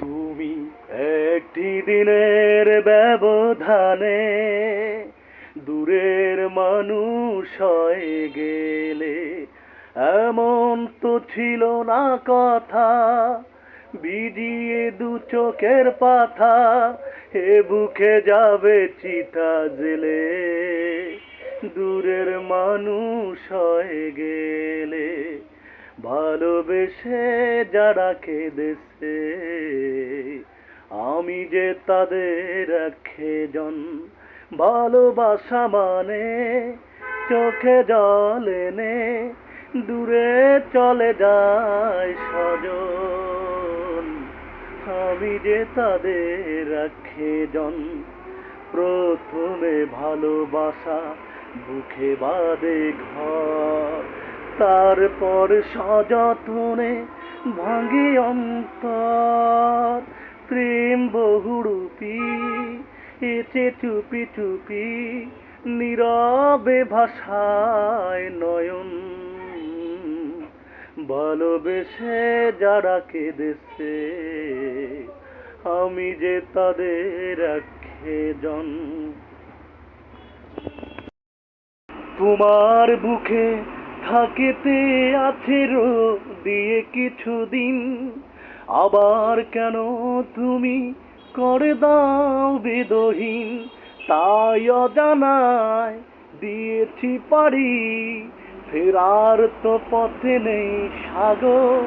তুমি একটি দিনের ব্যবধানে দূরের মানুষ হয়ে গেলে, এমন তো ছিল না কথা, ভিজিয়ে দু চোখের পাতা, এ বুকে যাবে চিতা জেলে, দূরের মানুষ হয়ে গেলে। ভালোবেসে যারা কেঁদেছে, আমি যে তাদের একজন। ভালোবাসা মানে চোখে জল এনে দূরে চলে যায় স্বজন, আমি যে তাদের একজন। প্রথমে ভালোবাসা বুকে বাঁধে ঘর, তারপর সযত্নে ভাঙে অন্তর। প্রেম বহুরূপী, এসে চুপি চুপি, নীরবে ভাষায় নয়ন। ভালোবেসে যারা কেঁদেছে, আমি যে তাদের একজন। তোমার বুকে থাকিতে আছে রোগ দিয়ে কিছুদিন, আবার কেন তুমি করে দাও বিদহীন। তাই অজানায় দিয়েছি পাড়ি, ফেরার তো পথে নেই সাগর,